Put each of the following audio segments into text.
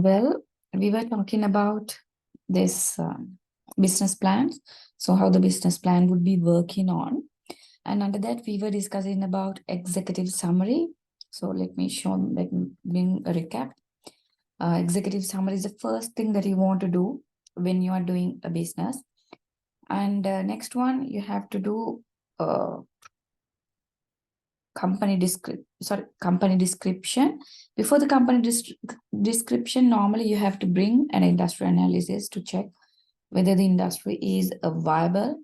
Well, we were talking about this business plans. So how the business plan would be working on. And under that, we were discussing about executive summary. So let me bring a recap. Executive summary is the first thing that you want to do when you are doing a business. And next one, you have to do company description. Before the company description, normally you have to bring an industry analysis to check whether the industry is a viable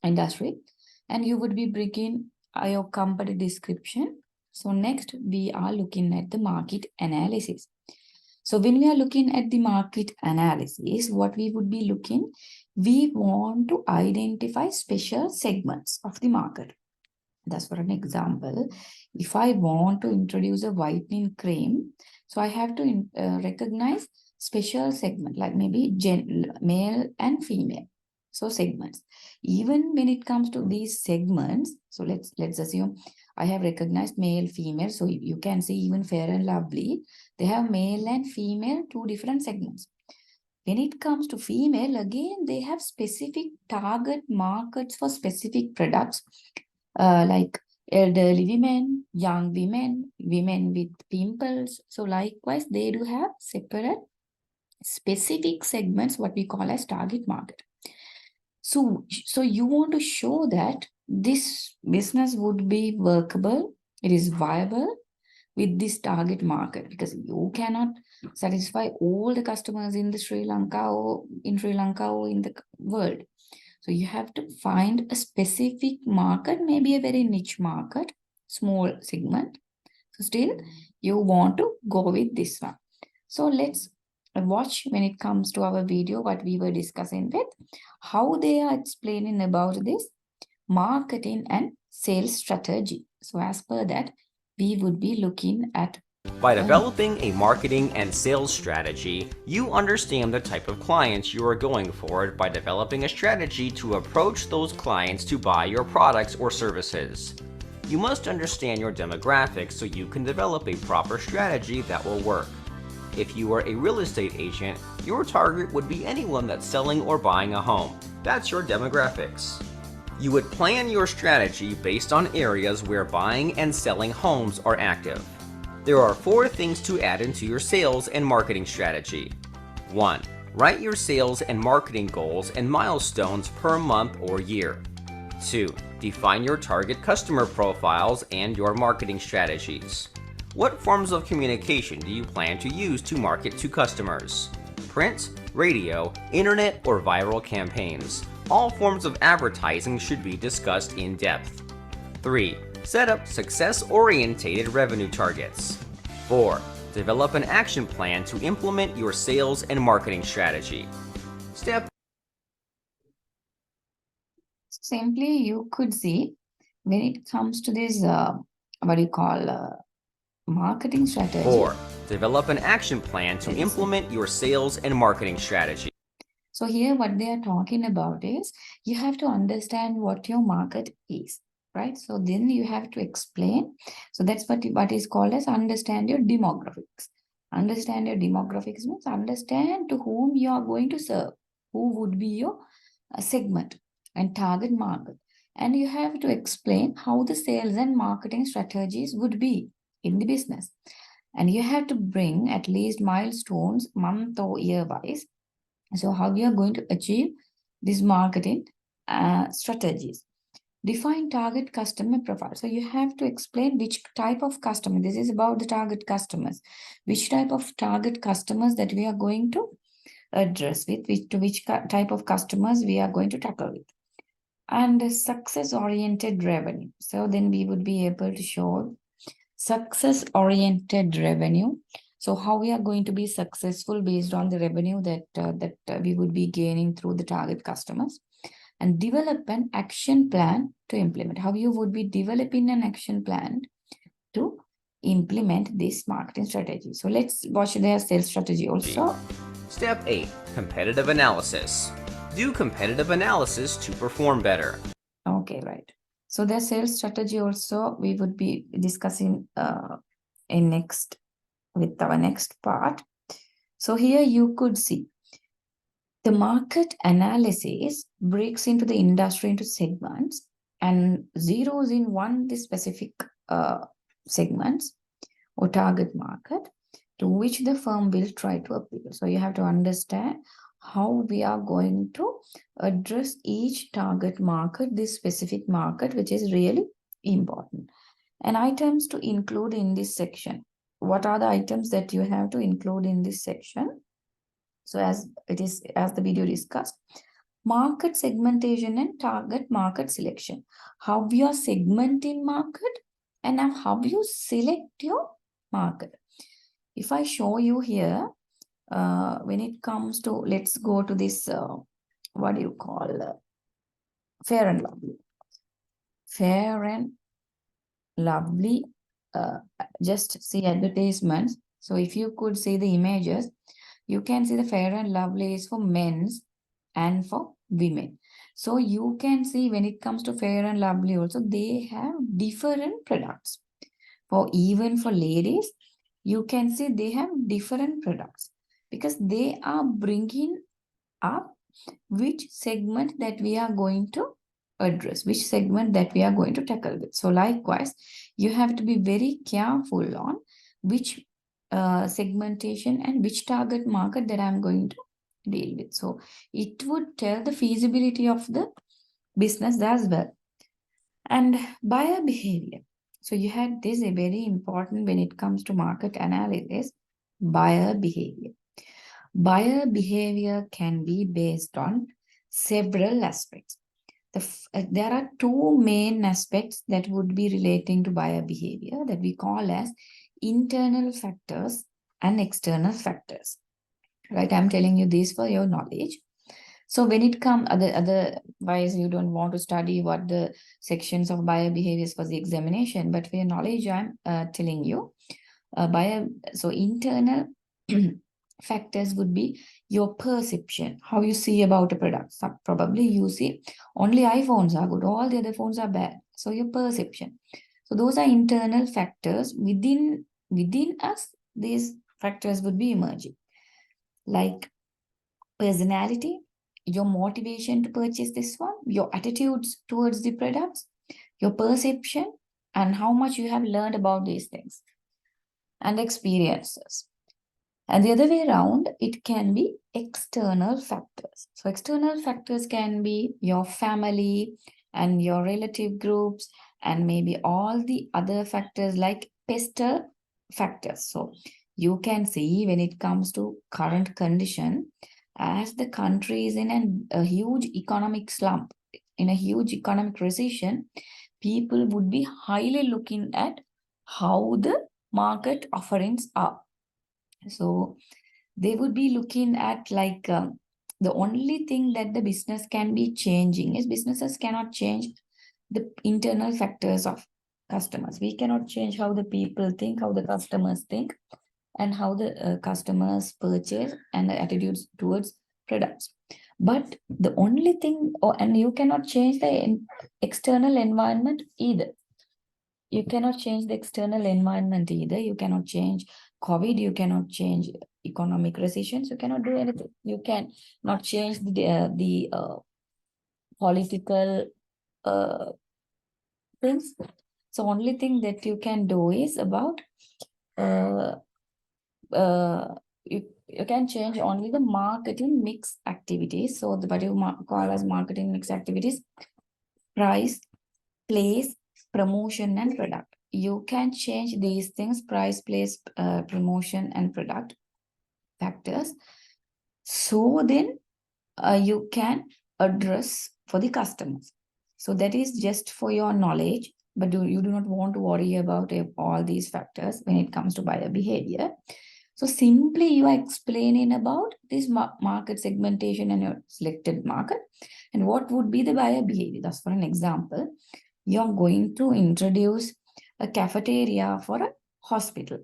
industry, and you would be bringing your company description. So next we are looking at the market analysis. So when we are looking at the market analysis, what we would be looking, we want to identify special segments of the market. That's for an example. If I want to introduce a whitening cream, so I have to recognize special segment, like maybe male and female. So segments. Even when it comes to these segments, so let's assume I have recognized male, female. So you can see even Fair and Lovely, they have male and female, two different segments. When it comes to female, again, they have specific target markets for specific products, like elderly women, young women, women with pimples. So likewise, they do have separate specific segments, what we call as target market. So you want to show that this business would be workable, it is viable with this target market, because you cannot satisfy all the customers in Sri Lanka or in the world. So you have to find a specific market, maybe a very niche market, small segment. So still you want to go with this one. So let's watch when it comes to our video what we were discussing with, how they are explaining about this marketing and sales strategy. So as per that, we would be looking at By developing a marketing and sales strategy, you understand the type of clients you are going for by developing a strategy to approach those clients to buy your products or services. You must understand your demographics so you can develop a proper strategy that will work. If you are a real estate agent, your target would be anyone that's selling or buying a home. That's your demographics. You would plan your strategy based on areas where buying and selling homes are active. There are 4 things to add into your sales and marketing strategy. 1. Write your sales and marketing goals and milestones per month or year. 2. Define your target customer profiles and your marketing strategies. What forms of communication do you plan to use to market to customers? Print, radio, internet, or viral campaigns. All forms of advertising should be discussed in depth. 3. Set up success-oriented revenue targets. 4. Develop an action plan to implement your sales and marketing strategy. Step simply you could see when it comes to this what do you call marketing strategy. 4. Develop an action plan to implement your sales and marketing strategy. So here what they are talking about is you have to understand what your market is, right? So then you have to explain. So that's what is called as understand your demographics. Understand your demographics means understand to whom you are going to serve, who would be your segment and target market. And you have to explain how the sales and marketing strategies would be in the business. And you have to bring at least milestones month or year wise. So how you are going to achieve these marketing strategies. Define target customer profile. So you have to explain which type of customer. This is about the target customers. Which type of target customers that we are going to address with, which type of customers we are going to tackle with. And success-oriented revenue. So then we would be able to show success-oriented revenue. So how we are going to be successful based on the revenue that we would be gaining through the target customers, and develop an action plan to implement. How you would be developing an action plan to implement this marketing strategy. So let's watch their sales strategy also. Step 8. Competitive analysis. Do competitive analysis to perform better. Okay, right. So their sales strategy also we would be discussing in with our next part. So here you could see the market analysis breaks into the industry into segments and zeroes in one the specific segments or target market to which the firm will try to appeal. So you have to understand how we are going to address each target market, this specific market, which is really important. And items to include in this section. What are the items that you have to include in this section? So as the video discussed, market segmentation and target market selection. How you are segmenting market and how you select your market. If I show you here, when it comes to, let's go to this, what do you call, Fair and Lovely. Fair and Lovely, just see advertisements. So if you could see the images, you can see the Fair and Lovely is for men's and for women. So you can see when it comes to Fair and Lovely also, they have different products. Even for ladies, you can see they have different products because they are bringing up which segment that we are going to address, which segment that we are going to tackle with. So likewise, you have to be very careful on which segmentation and which target market that I'm going to deal with. So it would tell the feasibility of the business as well. And buyer behavior. So you had this a very important when it comes to market analysis, buyer behavior. Buyer behavior can be based on several aspects. There are two main aspects that would be relating to buyer behavior that we call as internal factors and external factors. Right? I'm telling you this for your knowledge. So when it comes, otherwise you don't want to study what the sections of buyer behaviors for the examination, but for your knowledge, I'm telling you, so internal factors would be your perception, how you see about a product. So probably you see only iPhones are good, all the other phones are bad. So your perception. So those are internal factors within us. These factors would be emerging, like personality, your motivation to purchase this one, your attitudes towards the products, your perception, and how much you have learned about these things and experiences. And the other way around, it can be external factors. So external factors can be your family and your relative groups and maybe all the other factors like pestle factors. So you can see when it comes to current condition, as the country is in a huge economic slump, in a huge economic recession, people would be highly looking at how the market offerings are. So they would be looking at like the only thing that the business can be changing is businesses cannot change the internal factors of customers. We cannot change how the people think, how the customers think, and how the customers purchase and the attitudes towards products. But the only thing, and you cannot change the external environment either. You cannot change the external environment either. You cannot change COVID. You cannot change economic recessions. You cannot do anything. You can not change the political things. So only thing that you can do is about you can change only the marketing mix activities. So what you call as marketing mix activities: price, place, promotion, and product. You can change these things: price, place, promotion, and product factors. So then you can address for the customers. So that is just for your knowledge, but you do not want to worry about all these factors when it comes to buyer behavior. So simply you are explaining about this market segmentation and your selected market and what would be the buyer behavior. That's for an example. You're going to introduce a cafeteria for a hospital.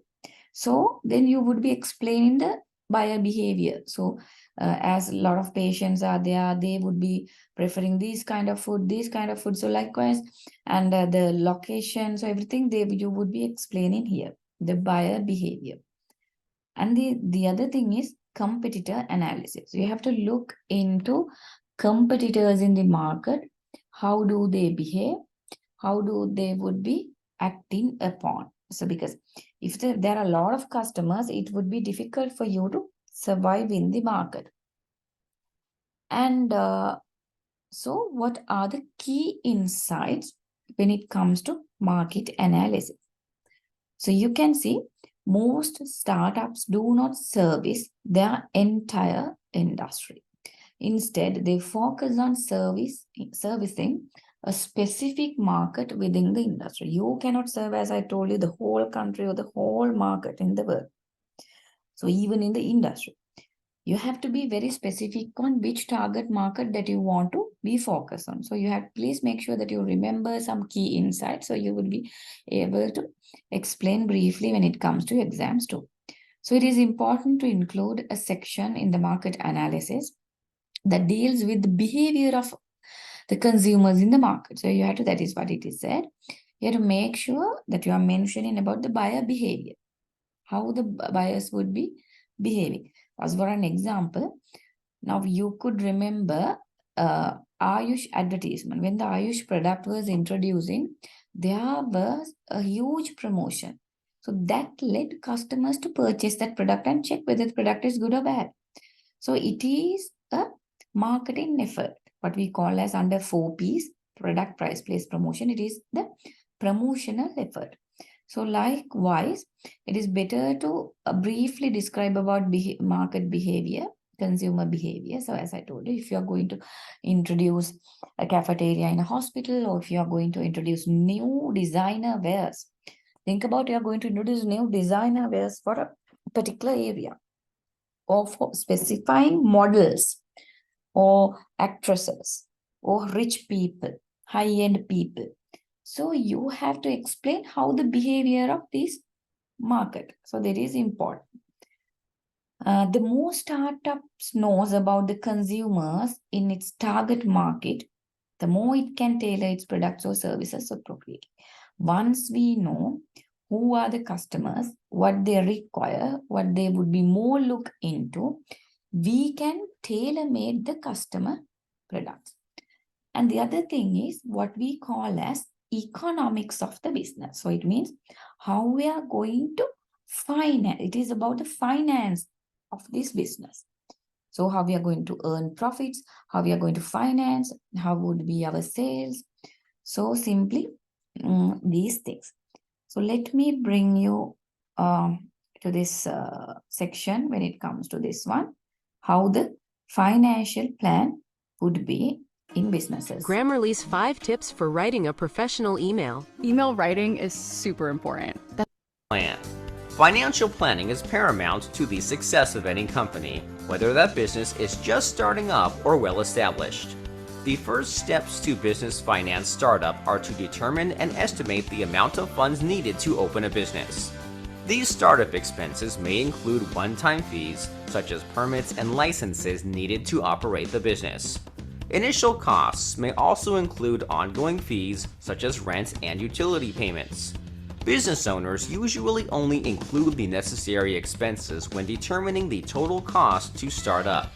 So then you would be explaining the buyer behavior. So as a lot of patients are there, they would be preferring this kind of food, this kind of food. So likewise, and the location, so everything you would be explaining here, the buyer behavior. And the other thing is competitor analysis. You have to look into competitors in the market. How do they behave? How do they would be acting upon? So because if there are a lot of customers, it would be difficult for you to survive in the market. And so what are the key insights when it comes to market analysis? So you can see most startups do not service their entire industry. Instead, they focus on servicing a specific market within the industry. You cannot serve, as I told you, the whole country or the whole market in the world. So even in the industry, you have to be very specific on which target market that you want to be focused on. So you have, please make sure that you remember some key insights so you will be able to explain briefly when it comes to exams too. So it is important to include a section in the market analysis that deals with the behavior of the consumers in the market. So you have to, that is what it is said. You have to make sure that you are mentioning about the buyer behavior, how the buyers would be behaving. As for an example, now you could remember Ayush advertisement. When the Ayush product was introducing, there was a huge promotion. So that led customers to purchase that product and check whether the product is good or bad. So it is a marketing effort, what we call as under 4Ps, product, price, place, promotion. It is the promotional effort. So likewise, it is better to briefly describe about market behavior, consumer behavior. So as I told you, if you are going to introduce a cafeteria in a hospital, or if you are going to introduce new designer wears, think about you are going to introduce new designer wears for a particular area, or for specifying models or actresses or rich people, high-end people. So you have to explain how the behavior of this market. So that is important. The more startups knows about the consumers in its target market, the more it can tailor its products or services appropriately. Once we know who are the customers, what they require, what they would be more look into, we can tailor-make the customer products. And the other thing is what we call as economics of the business. So it means how we are going to finance. It is about the finance of this business. So how we are going to earn profits, how we are going to finance, how would be our sales. So simply these things. So let me bring you to this section when it comes to this one, how the financial plan would be in businesses. Grammarly's 5 tips for writing a professional email. Email writing is super important. Plan. Financial planning is paramount to the success of any company, whether that business is just starting up or well established. The first steps to business finance startup are to determine and estimate the amount of funds needed to open a business. These startup expenses may include one-time fees, such as permits and licenses needed to operate the business. Initial costs may also include ongoing fees, such as rent and utility payments. Business owners usually only include the necessary expenses when determining the total cost to start up.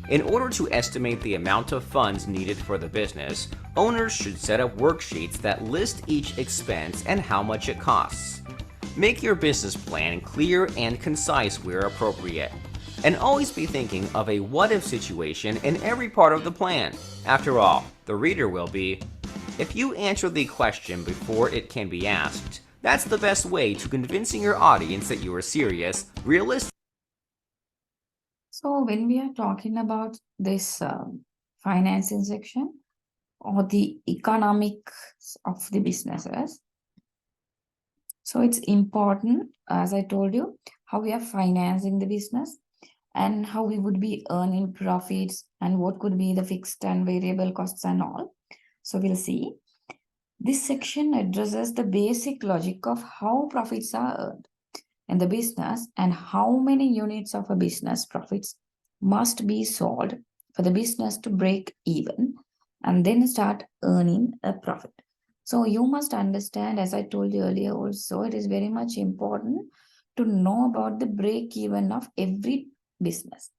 In order to estimate the amount of funds needed for the business, owners should set up worksheets that list each expense and how much it costs. Make your business plan clear and concise where appropriate. And always be thinking of a what-if situation in every part of the plan. After all, the reader will be. If you answer the question before it can be asked, that's the best way to convincing your audience that you are serious, realistic. So when we are talking about this financing section or the economics of the businesses, so it's important, as I told you, how we are financing the business and how we would be earning profits and what could be the fixed and variable costs and all. So we'll see. This section addresses the basic logic of how profits are earned in the business and how many units of a business profits must be sold for the business to break even and then start earning a profit. So you must understand, as I told you earlier also, it is very much important to know about the break even of every business.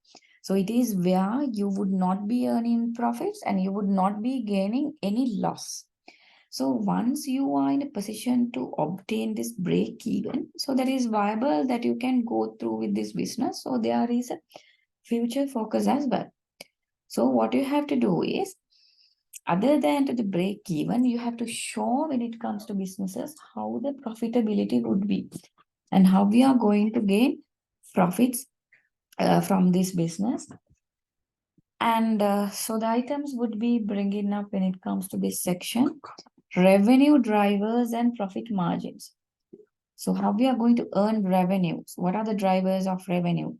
So it is where you would not be earning profits and you would not be gaining any loss. So once you are in a position to obtain this break even, so that is viable that you can go through with this business. So there is a future focus as well. So what you have to do is, other than to the break even, you have to show when it comes to businesses how the profitability would be and how we are going to gain profits from this business. And so the items would be bringing up when it comes to this section, revenue drivers and profit margins. So how we are going to earn revenues? What are the drivers of revenue?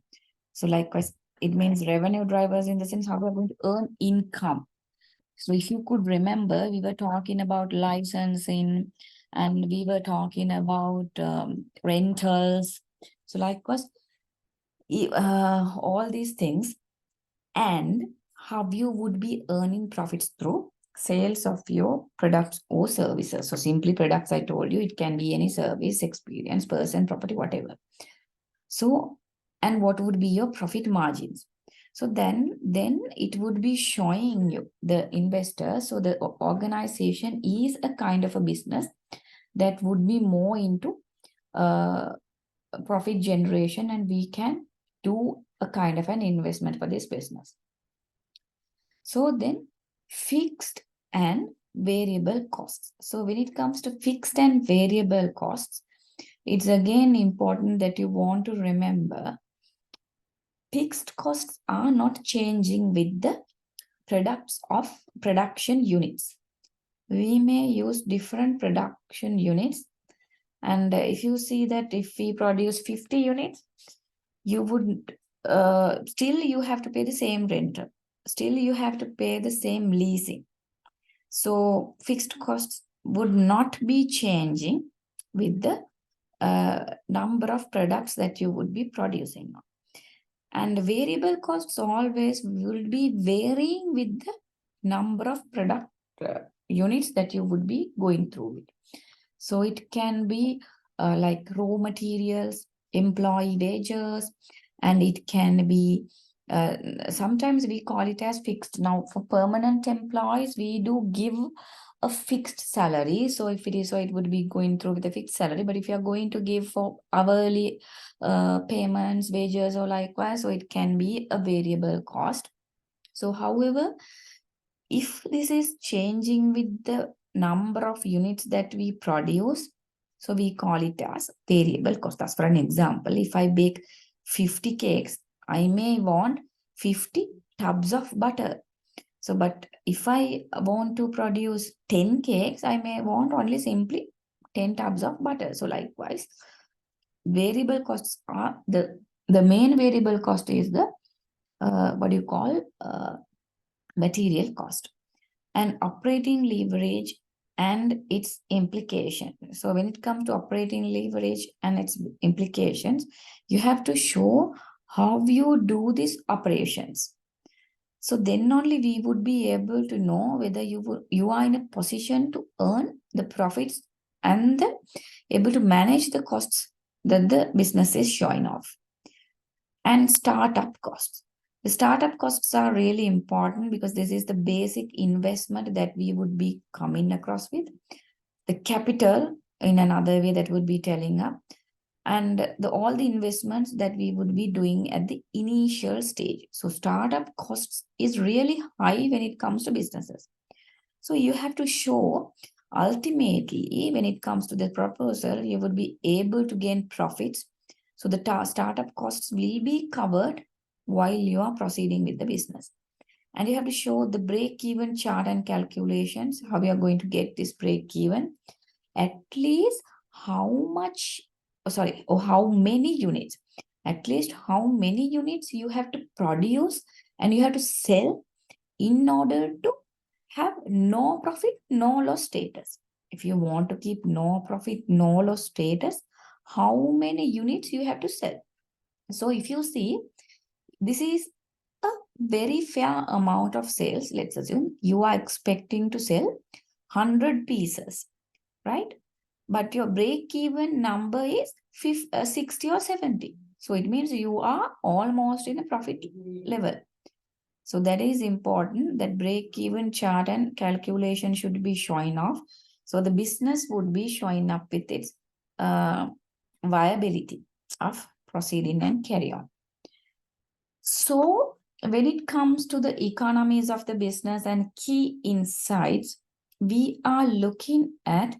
So likewise, it means revenue drivers in the sense how we are going to earn income. So if you could remember, we were talking about licensing and we were talking about rentals. So likewise, all these things, and how you would be earning profits through sales of your products or services. So simply products, I told you, it can be any service, experience, person, property, whatever. So, and what would be your profit margins? So then it would be showing you the investor. So the organization is a kind of a business that would be more into uh, profit generation, and we can do a kind of an investment for this business. So then fixed and variable costs. So when it comes to fixed and variable costs, it's again important that you want to remember fixed costs are not changing with the products of production units. We may use different production units. And if you see that if we produce 50 units, you would still you have to pay the same rental. Still you have to pay the same leasing. So fixed costs would not be changing with the number of products that you would be producing. And variable costs always will be varying with the number of product units that you would be going through with. So it can be like raw materials, employee wages, and it can be sometimes we call it as fixed. Now for permanent employees, we do give a fixed salary. So if it is so, it would be going through with a fixed salary. But if you are going to give for hourly payments, wages, or likewise, so it can be a variable cost. So however, if this is changing with the number of units that we produce, so we call it as variable cost. As for an example, if I bake 50 cakes, I may want 50 tubs of butter. So, but if I want to produce 10 cakes, I may want only simply 10 tubs of butter. So likewise, variable costs are the main variable cost is the what do you call material cost, and operating leverage and its implication. So when it comes to operating leverage and its implications, you have to show how you do these operations. So then only we would be able to know whether you are in a position to earn the profits and able to manage the costs that the business is showing off. And startup costs. The startup costs are really important because this is the basic investment that we would be coming across with. The capital in another way that would be telling up, and all the investments that we would be doing at the initial stage. So startup costs is really high when it comes to businesses. So you have to show ultimately when it comes to the proposal, you would be able to gain profits. So the startup costs will be covered while you are proceeding with the business. And you have to show the break-even chart and calculations, how we are going to get this break-even, at least how much, or how many units, at least how many units you have to produce and you have to sell in order to have no profit, no loss status. If you want to keep no profit, no loss status, how many units you have to sell? So if you see, this is a very fair amount of sales. Let's assume you are expecting to sell 100 pieces, right? But your break-even number is 60 or 70. So it means you are almost in a profit level. So that is important, that break-even chart and calculation should be showing off. So the business would be showing up with its viability of proceeding and carry on. So when it comes to the economies of the business and key insights, we are looking at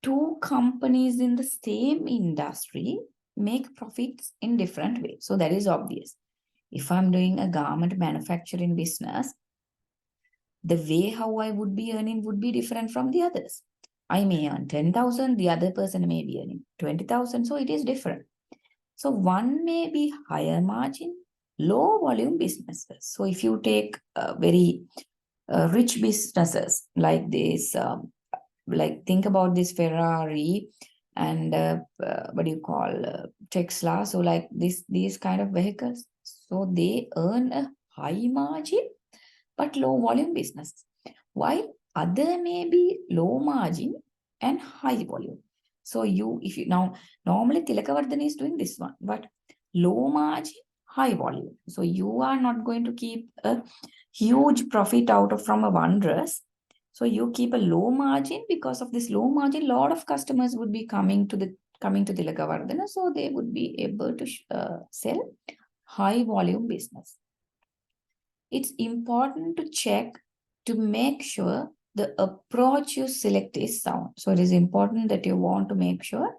two companies in the same industry make profits in different ways. So that is obvious. If I'm doing a garment manufacturing business, the way how I would be earning would be different from the others. I may earn 10,000, the other person may be earning 20,000, so it is different. So one may be higher margin, low volume businesses. So if you take very rich businesses like this, like think about this Ferrari and what do you call Tesla. So like these kind of vehicles. So they earn a high margin but low volume business. While other may be low margin and high volume. So if you now normally Tilakavardhan is doing this one, but low margin, high volume. So you are not going to keep a huge profit out of from a one dress. So you keep a low margin. Because of this low margin, a lot of customers would be coming to Tilakavardhana, so they would be able to sell high volume business. It's important to check to make sure the approach you select is sound. So it is important that you want to make sure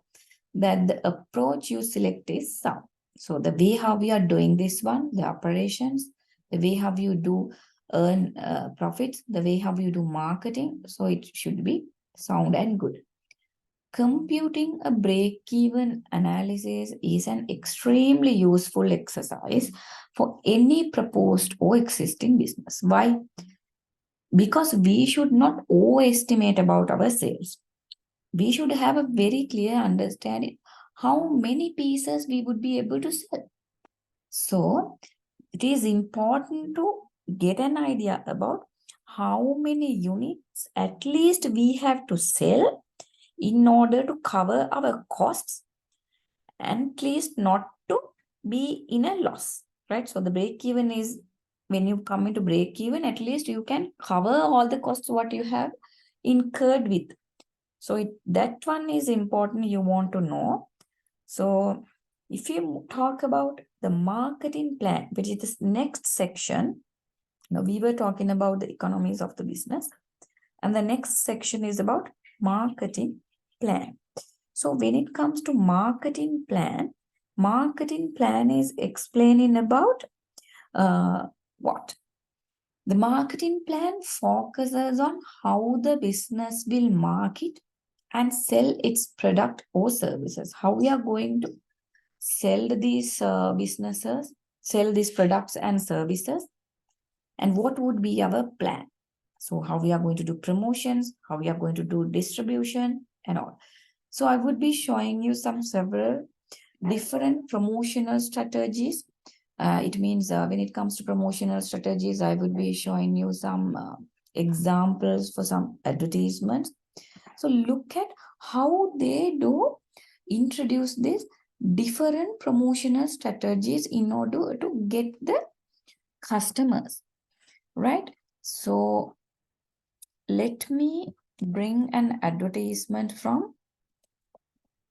that the approach you select is sound. So the way how we are doing this one, the operations, the way how you do earn profits, the way how you do marketing, so it should be sound and good. Computing a break-even analysis is an extremely useful exercise for any proposed or existing business. Why? Because we should not overestimate about our sales. We should have a very clear understanding how many pieces we would be able to sell. So it is important to get an idea about how many units at least we have to sell in order to cover our costs and at least not to be in a loss, right? So the break even is when you come into break even, at least you can cover all the costs what you have incurred with. So that one is important, you want to know. So if you talk about the marketing plan, which is this next section, now we were talking about the economies of the business, and the next section is about marketing plan. So when it comes to marketing plan is explaining about what? The marketing plan focuses on how the business will market and sell its product or services. How we are going to sell these businesses, sell these products and services, and what would be our plan. So how we are going to do promotions, how we are going to do distribution and all. So I would be showing you several different promotional strategies. It means when it comes to promotional strategies, I would be showing you some examples for some advertisements. So look at how they do introduce these different promotional strategies in order to get the customers, right? So let me bring an advertisement from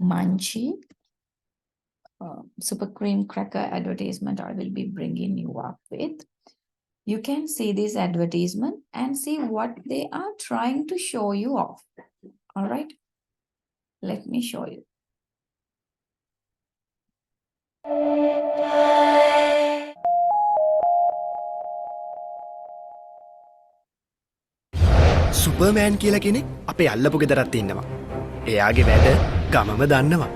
Munchie. Super cream cracker advertisement I will be bringing you up with. You can see this advertisement and see what they are trying to show you off. All right, let me show you. Superman කියලා කෙනෙක් අපේ අල්ලපු ගෙදරත් ඉන්නවා. එයාගේ වැඩ ගමම දන්නවා.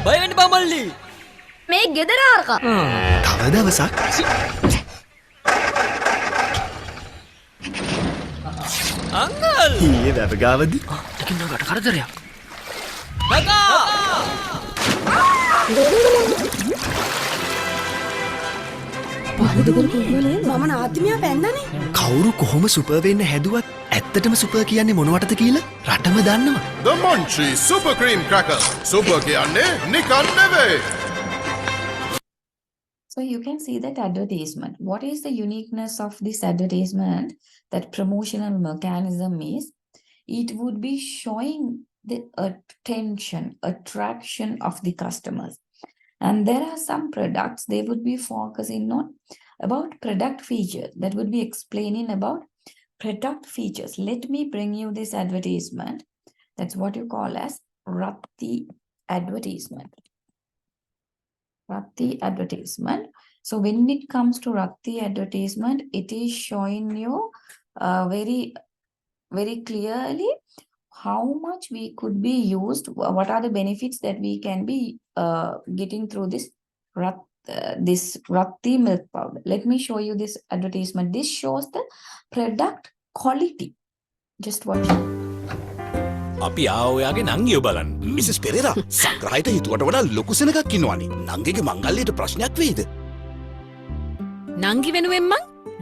බයවෙන්න බමල්ලි මේ ගෙදරාරක තව දවසක් අංගල් ඊයේ වැවගාවද ටිකින්දකට කරදරයක් මම නාත්මයා පැන්නනේ. කවුරු කොහොම සුපර් වෙන්න හැදුවත් ඇත්තටම සුපර් කියන්නේ මොනවටද කියලා රටම දන්නවා. The Munchie Super Cream Cracker. Super කියන්නේ නිකන් නෙවෙයි. So you can see that advertisement. What is the uniqueness of this advertisement? That promotional mechanism is, it would be showing the attraction of the customers. And there are some products, they would be focusing on about product features. That would be explaining about product features. Let me bring you this advertisement. That's what you call as Ratti advertisement. Ratti advertisement. So when it comes to Ratti advertisement, it is showing you very clearly how much we could be used, what are the benefits that we can be getting through this Ratti milk powder. Let me show you this advertisement. This shows the product quality. Just watch it. අපි ආවයාගේ නංගිය බලන්න. Mrs Perera සංග්‍රහයට හිතුවට වඩා ලොකු සෙනගක් ඉන්නවනේ. නංගිගේ මංගල්‍යයට ප්‍රශ්නයක් වෙයිද? නංගි වෙනුවෙන් මං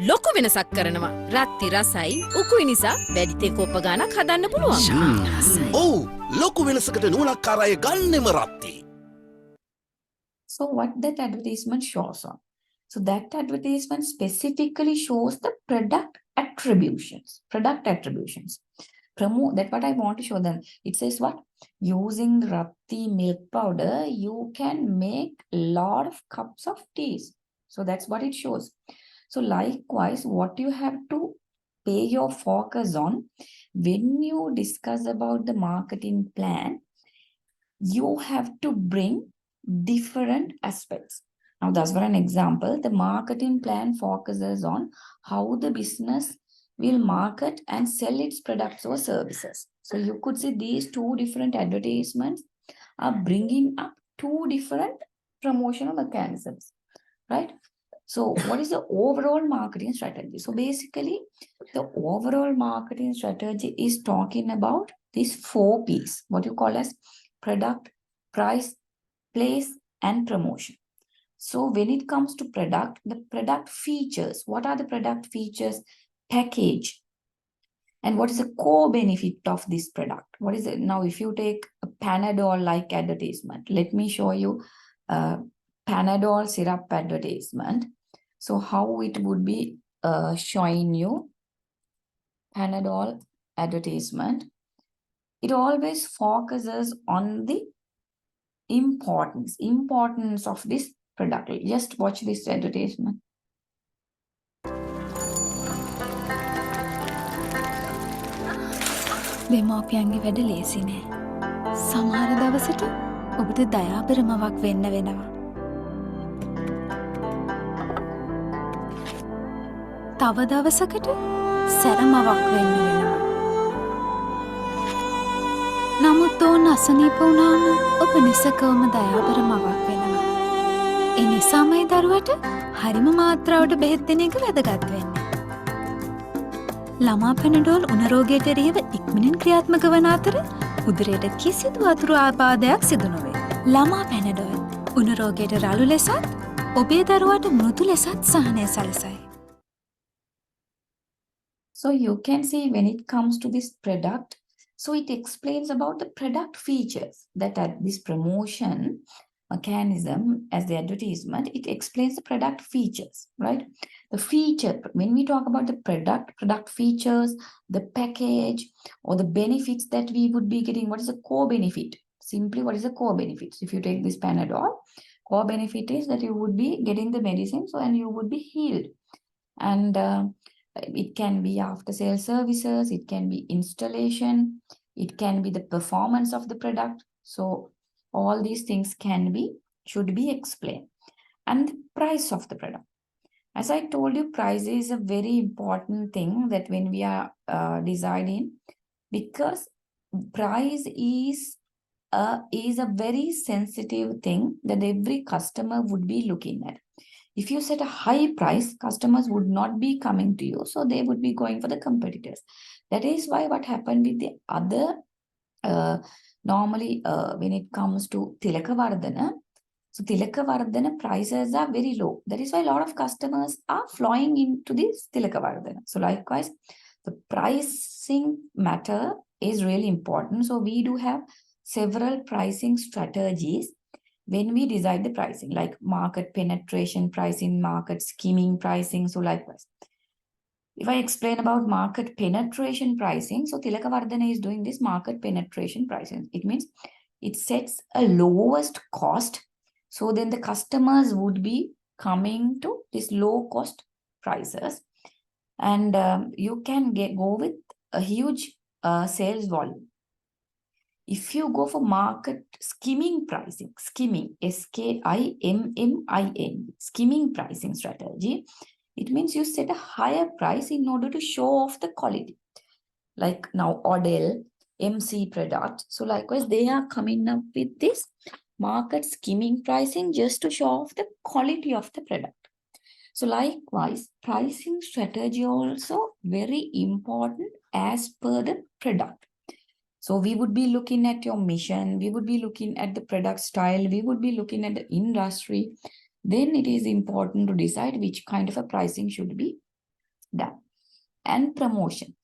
ලොකු වෙනසක් කරනවා. රත්ති රසයි උකුයි නිසා වැඩි තේ කෝප්ප ගානක් හදන්න පුළුවන්. ඔව් ලොකු වෙනසකට නුවණක්කාර අය ගන්නෙම රත්ති. So what that advertisement shows on? So that advertisement specifically shows the product attributions. Product attributions. That's what I want to show them. It says what? Using Ratti milk powder, you can make a lot of cups of teas. So that's what it shows. So likewise, what you have to pay your focus on when you discuss about the marketing plan, you have to bring different aspects. Now that's for an example. The marketing plan focuses on how the business will market and sell its products or services. So you could see these two different advertisements are bringing up two different promotional mechanisms, right? So what is the overall marketing strategy? So basically, the overall marketing strategy is talking about these 4 P's, what you call as product, price, place, and promotion. So when it comes to product, the product features, what are the product features? Package. And what is the core benefit of this product? What is it? Now, if you take a Panadol-like advertisement, let me show you a Panadol syrup advertisement. So how it would be showing you Panadol advertisement. It always focuses on the importance of this product. Just watch this advertisement. දෙමාපියන්ගේ වැඩ ලේසි නෑ. සමහර දවසට ඔබට දයාපරමවක් වෙන්න වෙනවා. තව දවසකට සැරමවක් වෙන්න වෙනවා. නමුත් ඔවුන් අසනීප වුණාම ඔබ නිසකවම දයාපරමවක් වෙනවා. ඒ නිසාමයි දරුවට හරිම මාත්‍රාවට බෙහෙත් දෙන එක වැදගත් වෙන්නේ. ළමා පැනඩෝල් උණරෝගයට එරෙහිව ඉක්මනින් ක්‍රියාත්මක වන අතර උදරයට කිසිදු අතුරු ආබාධයක් සිදු නොවේ. ළමා පැනඩෝල් උණරෝගයට රළු ලෙසත් ඔබේ දරුවාට මෘදු ලෙසත් සහනය සලසයි. So you can see when it comes to this product, so it explains about the product features that at this promotion mechanism as the advertisement, it explains the product features, right? The feature, when we talk about the product features, the package or the benefits that we would be getting, what is the core benefit? Simply, what is the core benefits? If you take this Panadol, core benefit is that you would be getting the medicine and you would be healed. And it can be after sale services, it can be installation, it can be the performance of the product. So all these things should be explained. And the price of the product. As I told you, price is a very important thing that when we are deciding, because price is a very sensitive thing that every customer would be looking at. If you set a high price, customers would not be coming to you. So they would be going for the competitors. That is why what happened with the other, normally when it comes to Tilakavardhana, So Tilakavardhana prices are very low. That is why a lot of customers are flowing into this Tilakavardhana. So likewise, the pricing matter is really important. So we do have several pricing strategies when we decide the pricing, like market penetration pricing, market skimming pricing. So likewise, if I explain about market penetration pricing, so Tilakavardhana is doing this market penetration pricing. It means it sets a lowest cost. So then the customers would be coming to this low cost prices, and you can go with a huge sales volume. If you go for market skimming pricing, skimming, SKIMMIN, skimming pricing strategy, it means you set a higher price in order to show off the quality. Like now Odell, MC product. So likewise, they are coming up with this market skimming pricing just to show off the quality of the product. So likewise, pricing strategy also very important as per the product. So we would be looking at your mission, we would be looking at the product style, we would be looking at the industry. Then it is important to decide which kind of a pricing should be done. And promotion,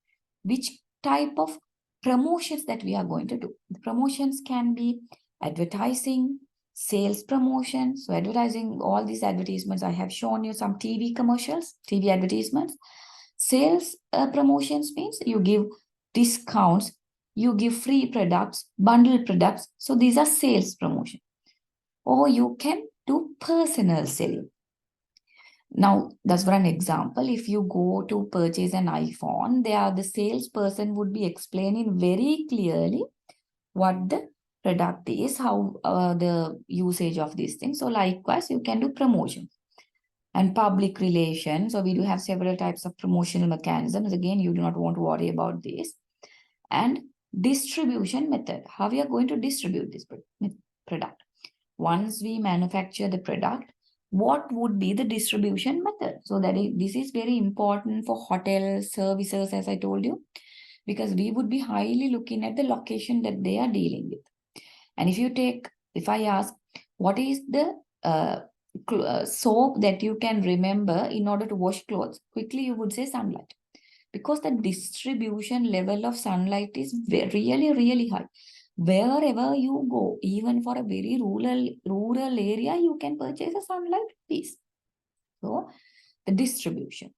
which type of promotions that we are going to do. The promotions can be advertising, sales promotion. So advertising, all these advertisements, I have shown you some TV commercials, TV advertisements. Sales promotions means you give discounts, you give free products, bundle products. So these are sales promotion. Or you can do personal selling. Now, that's for an example. If you go to purchase an iPhone, the salesperson would be explaining very clearly what the product is, how the usage of these things. So likewise, you can do promotion and public relations. So we do have several types of promotional mechanisms. Again, you do not want to worry about this. And distribution method, how we are going to distribute this product. Once we manufacture the product, what would be the distribution method? So this is very important for hotel services, as I told you, because we would be highly looking at the location that they are dealing with. And if I ask, what is the soap that you can remember in order to wash clothes? Quickly, you would say sunlight. Because the distribution level of sunlight is really, really high. Wherever you go, even for a very rural area, you can purchase a sunlight piece. So the distribution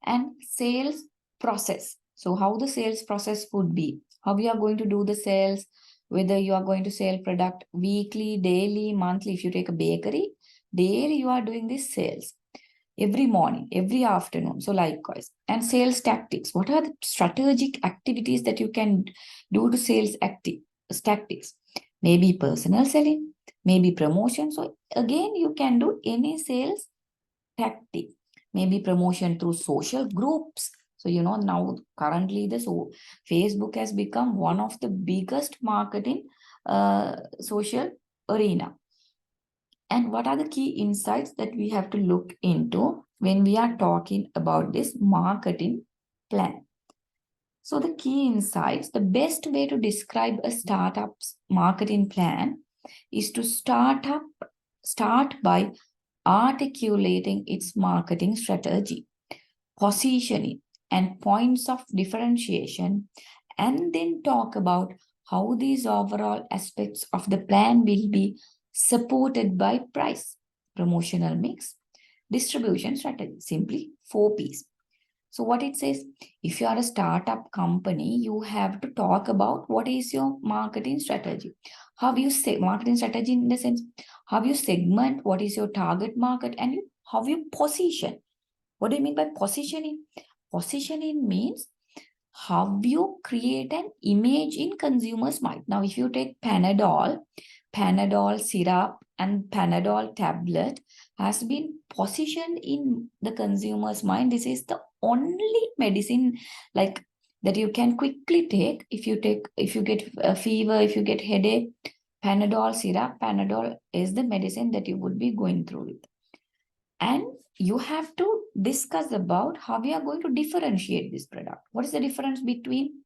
and sales process. So how the sales process would be, how we are going to do the sales, whether you are going to sell product weekly, daily, monthly. If you take a bakery, daily you are doing this sales. Every morning, every afternoon. So likewise. And sales tactics. What are the strategic activities that you can do to sales tactics? Maybe personal selling, maybe promotion. So again, you can do any sales tactic. Maybe promotion through social groups. So, now currently Facebook has become one of the biggest marketing social arena. And what are the key insights that we have to look into when we are talking about this marketing plan? So the key insights, the best way to describe a startup's marketing plan is to start by articulating its marketing strategy, positioning, and points of differentiation, and then talk about how these overall aspects of the plan will be supported by price, promotional mix, distribution strategy, simply 4 Ps. So what it says, if you are a startup company, you have to talk about what is your marketing strategy. How you say marketing strategy in the sense, how you segment, what is your target market, and how you position. What do you mean by positioning? Positioning means how you create an image in consumers' mind. Now, if you take Panadol syrup and Panadol tablet has been positioned in the consumer's mind. This is the only medicine like that you can quickly take. If you get a fever, if you get headache, Panadol syrup, Panadol is the medicine that you would be going through with. And you have to discuss about how we are going to differentiate this product. What is the difference between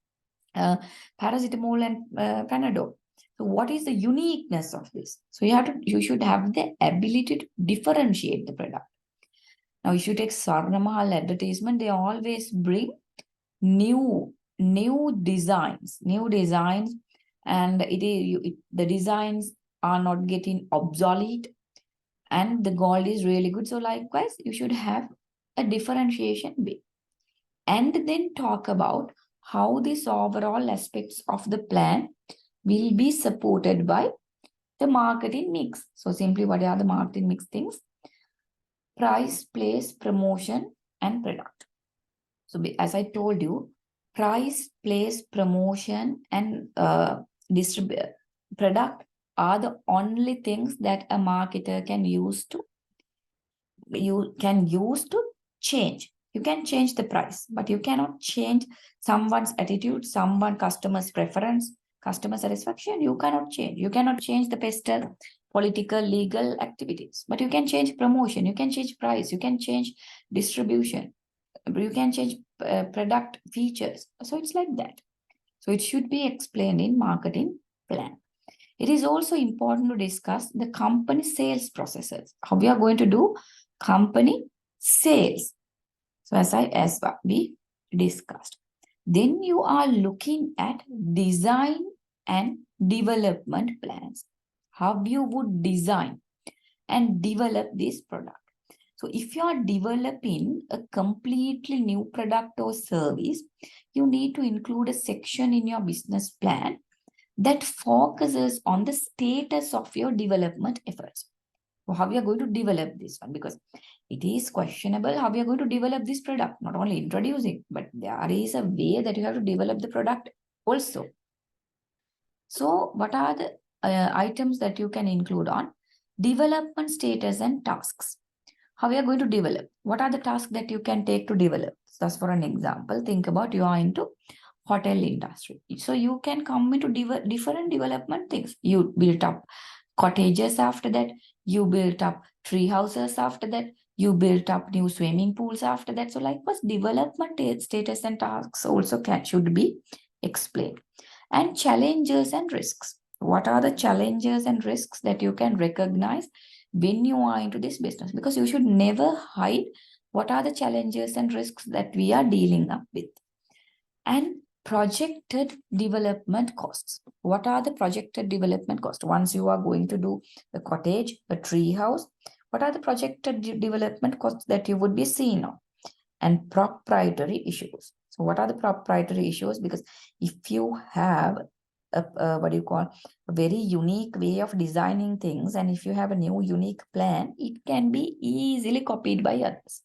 paracetamol and Panadol? So what is the uniqueness of this? So you should have the ability to differentiate the product. Now, if you take Swarna Mahal advertisement, they always bring new designs, and the designs are not getting obsolete, and the gold is really good. So likewise, you should have a differentiation bit, and then talk about how these overall aspects of the plan will be supported by the marketing mix. So simply, what are the marketing mix things? Price, place, promotion, and product. So as I told you, price, place, promotion, and product are the only things that a marketer can use to change. You can change the price, but you cannot change someone's attitude, customer's preference, customer satisfaction. You cannot change. You cannot change the pestle, political, legal activities, but you can change promotion. You can change price. You can change distribution. You can change product features. So it's like that. So it should be explained in marketing plan. It is also important to discuss the company sales processes. How we are going to do company sales. So as we discussed. Then you are looking at design and development plans. How you would design and develop this product. So if you are developing a completely new product or service, you need to include a section in your business plan that focuses on the status of your development efforts. So how we are going to develop this one, because it is questionable how we are going to develop this product, not only introducing, but there is a way that you have to develop the product also. So what are the items that you can include on development status and tasks? How we are going to develop? What are the tasks that you can take to develop? Just for an example, think about you are into hotel industry. So you can come into different development things. You built up cottages after that. You built up tree houses after that. You built up new swimming pools after that. So likewise, development status and tasks also should be explained. And challenges and risks. What are the challenges and risks that you can recognize when you are into this business? Because you should never hide what are the challenges and risks that we are dealing up with. And projected development costs. What are the projected development costs? Once you are going to do a cottage, a tree house, what are the projected development costs that you would be seeing on? And proprietary issues. So what are the proprietary issues? Because if you have a very unique way of designing things, and if you have a new unique plan, it can be easily copied by others.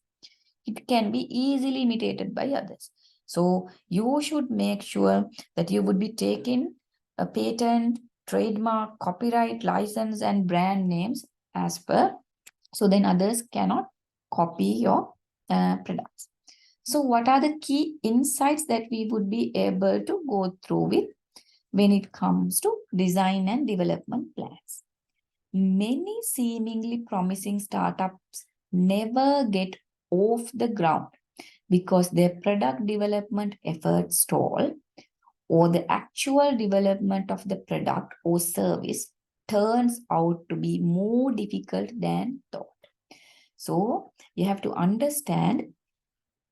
It can be easily imitated by others. So you should make sure that you would be taking a patent, trademark, copyright, license, and brand names as per, so then others cannot copy your products. So what are the key insights that we would be able to go through with when it comes to design and development plans? Many seemingly promising startups never get off the ground because their product development efforts stall, or the actual development of the product or service turns out to be more difficult than thought. So you have to understand,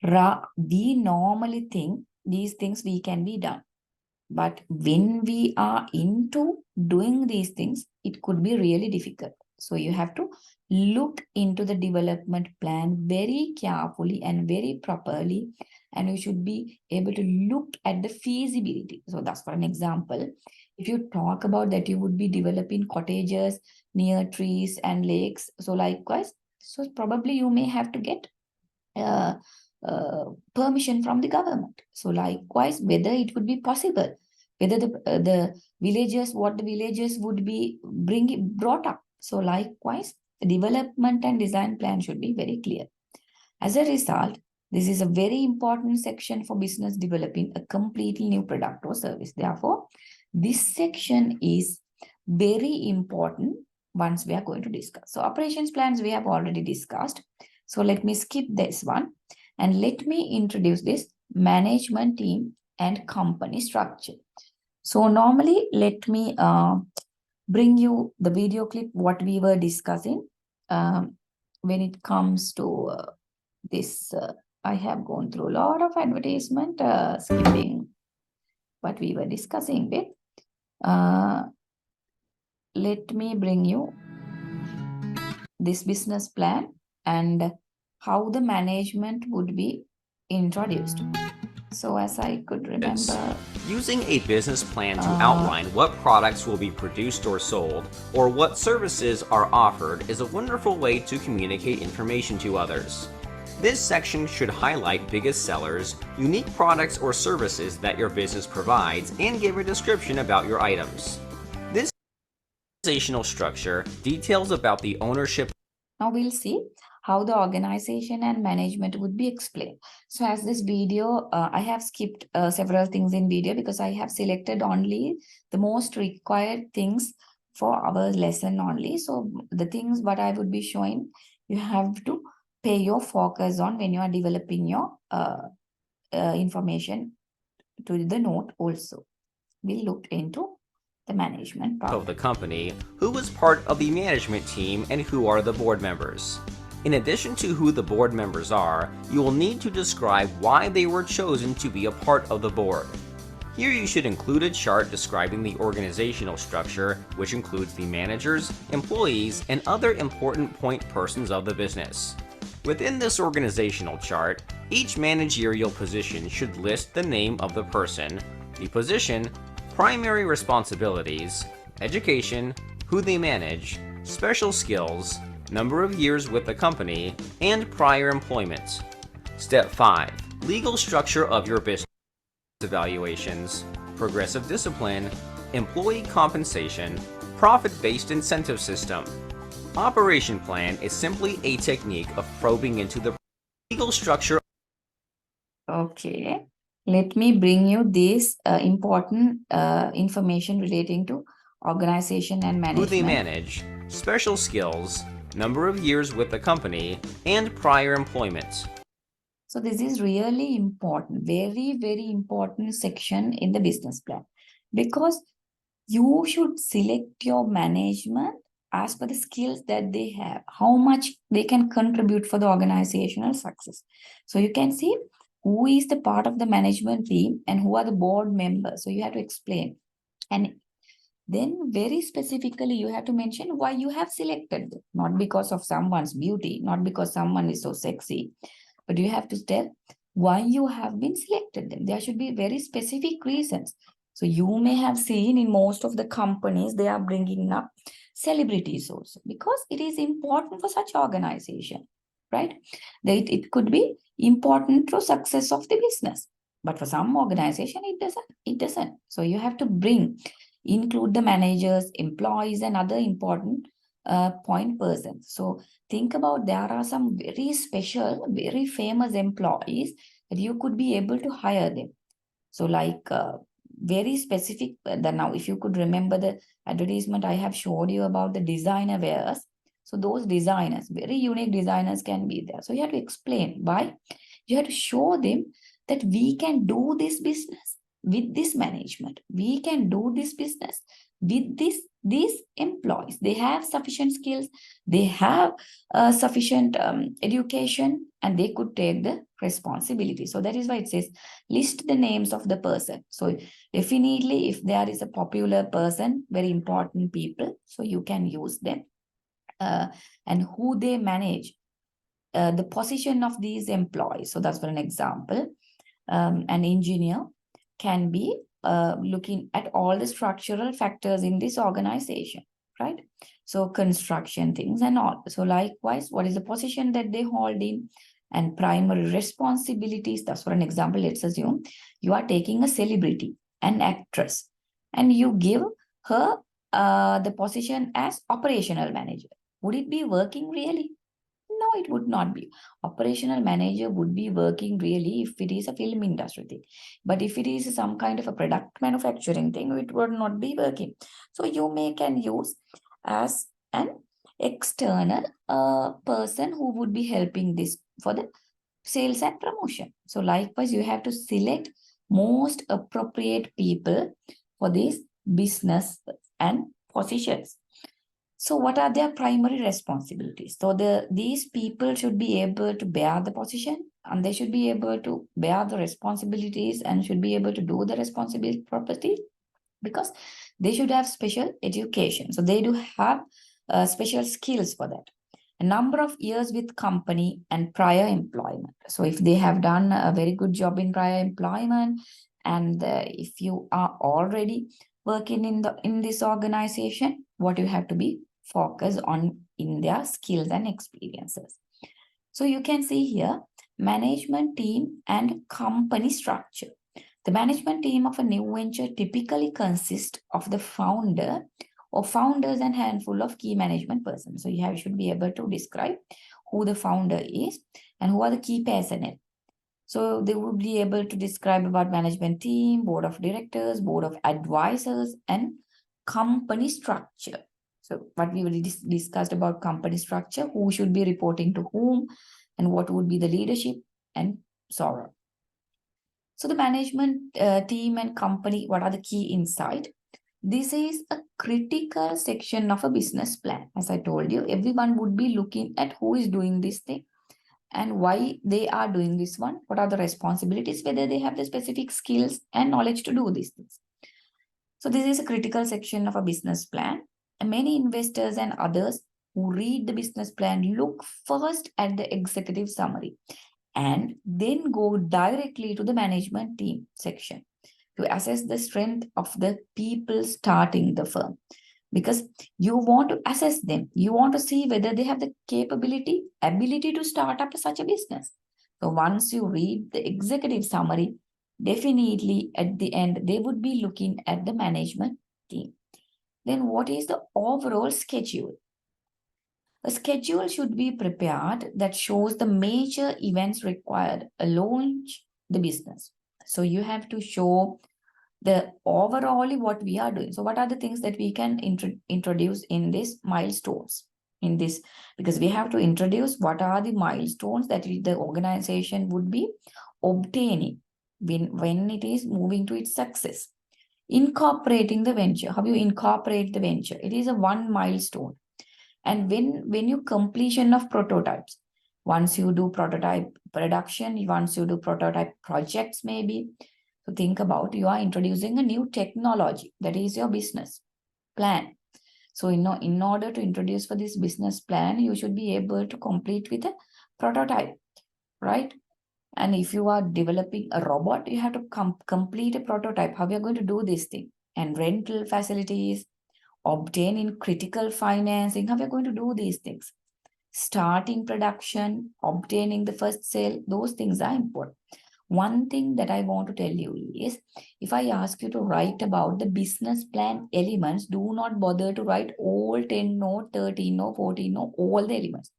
we normally think these things we can be done. But when we are into doing these things, it could be really difficult. So you have to look into the development plan very carefully and very properly, and you should be able to look at the feasibility. So that's for an example. If you talk about that you would be developing cottages near trees and lakes, so likewise, so probably you may have to get permission from the government. So likewise, whether it would be possible, whether the villagers, what the villagers would be brought up. So likewise, the development and design plan should be very clear. As a result, this is a very important section for business developing a completely new product or service. Therefore, this section is very important once we are going to discuss. So operations plans we have already discussed. So let me skip this one and let me introduce this management team and company structure. So normally, let me bring you the video clip what we were discussing when it comes to this. I have gone through a lot of advertisement, skipping what we were discussing with. Let me bring you this business plan and how the management would be introduced. So as I could remember, Using a business plan to outline what products will be produced or sold, or what services are offered, is a wonderful way to communicate information to others. This section should highlight biggest sellers, unique products or services that your business provides, and give a description about your items. This organizational structure details about the ownership. now we'll see how the organization and management would be explained. So as this video, I have skipped several things in video because I have selected only the most required things for our lesson only. So the things what I would be showing, you have to pay your focus on when you are developing your information to the note also. We looked into the management part of the company, who is part of the management team, and who are the board members. In addition to who the board members are, you will need to describe why they were chosen to be a part of the board. Here you should include a chart describing the organizational structure, which includes the managers, employees, and other important point persons of the business. Within this organizational chart, each managerial position should list the name of the person, the position, primary responsibilities, education, who they manage, special skills, number of years with the company, and prior employment. Step 5. Legal structure of your business. Evaluations, progressive discipline, employee compensation, profit-based incentive system. Operation plan is simply a technique of probing into the legal structure. Okay, let me bring you this important information relating to organization and management. Who they manage, special skills, number of years with the company, and prior employment. So this is really important, very, very important section in the business plan, because you should select your management as per the skills that they have, how much they can contribute for the organizational success. So you can see who is the part of the management team and who are the board members. So you have to explain. And then very specifically, you have to mention why you have selected them, not because of someone's beauty, not because someone is so sexy, but you have to tell why you have been selected them. There should be very specific reasons. So you may have seen in most of the companies, they are bringing up celebrities also because it is important for such organization, right? It could be important for success of the business, but for some organization, it doesn't. So you have to include the managers, employees, and other important point persons. So think about, there are some very special, very famous employees that you could be able to hire them. So like very specific, now if you could remember the advertisement I have showed you about the designer wears. So those designers, very unique designers can be there. So you have to explain why. You have to show them that we can do this business with this management. We can do this business with these employees. They have sufficient skills, they have sufficient education, and they could take the responsibility. So that is why it says list the names of the person. So definitely if there is a popular person, very important people, so you can use them. And who they manage, the position of these employees. So that's for an example. An engineer can be looking at all the structural factors in this organization, right? So construction things and all. So likewise, what is the position that they hold in and primary responsibilities? That's for an example. Let's assume you are taking a celebrity, an actress, and you give her the position as operational manager. Would it be working really? No, it would not be. Operational manager would be working really if it is a film industry thing. But if it is some kind of a product manufacturing thing, it would not be working. So you can use as an external person who would be helping this for the sales and promotion. So likewise, you have to select most appropriate people for these business and positions. So what are their primary responsibilities? So these people should be able to bear the position, and they should be able to bear the responsibilities and should be able to do the responsibility properly, because they should have special education. So they do have special skills for that. A number of years with company and prior employment. So if they have done a very good job in prior employment, and if you are already working in this organization, what you have to be focused on in their skills and experiences. So you can see here, management team and company structure. The management team of a new venture typically consists of the founder or founders and handful of key management persons. So you should be able to describe who the founder is and who are the key personnel. So they would be able to describe about management team, board of directors, board of advisors, and company structure. So what we already discussed about company structure, who should be reporting to whom, and what would be the leadership, and so on. So the management team and company, what are the key insight? This is a critical section of a business plan. As I told you, everyone would be looking at who is doing this thing and why they are doing this one. What are the responsibilities, whether they have the specific skills and knowledge to do these things. So this is a critical section of a business plan. And many investors and others who read the business plan look first at the executive summary and then go directly to the management team section to assess the strength of the people starting the firm. Because you want to assess them, you want to see whether they have the ability to start up such a business. So once you read the executive summary, definitely at the end, they would be looking at the management team. Then what is the overall schedule? A schedule should be prepared that shows the major events required to launch the business. So you have to show the overall what we are doing. So what are the things that we can introduce in these milestones? In this, because we have to introduce what are the milestones that the organization would be obtaining when it is moving to its success. Incorporating the venture. How you incorporate the venture? It is a one milestone. And when you completion of prototypes, once you do prototype production, once you do prototype projects, maybe. So think about, you are introducing a new technology. That is your business plan. So in order to introduce for this business plan, you should be able to complete with a prototype, right? And if you are developing a robot, you have to complete a prototype. How you are going to do this thing? And rental facilities, obtaining critical financing. How we are going to do these things? Starting production, obtaining the first sale, those things are important. One thing that I want to tell you is, if I ask you to write about the business plan elements, do not bother to write all 10 or 13 or 14 or all the elements.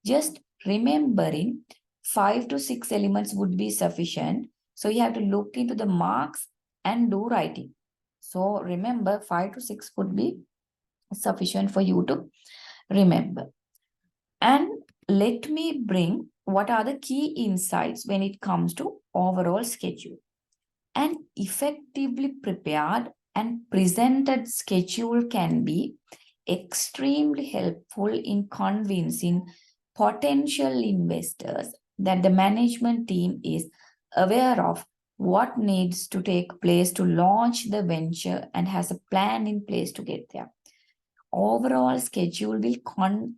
Just remembering 5 to 6 elements would be sufficient. So you have to look into the marks and do writing. So remember, 5 to 6 would be sufficient for you to remember. And let me bring what are the key insights when it comes to overall schedule. An effectively prepared and presented schedule can be extremely helpful in convincing potential investors that the management team is aware of what needs to take place to launch the venture and has a plan in place to get there. Overall schedule will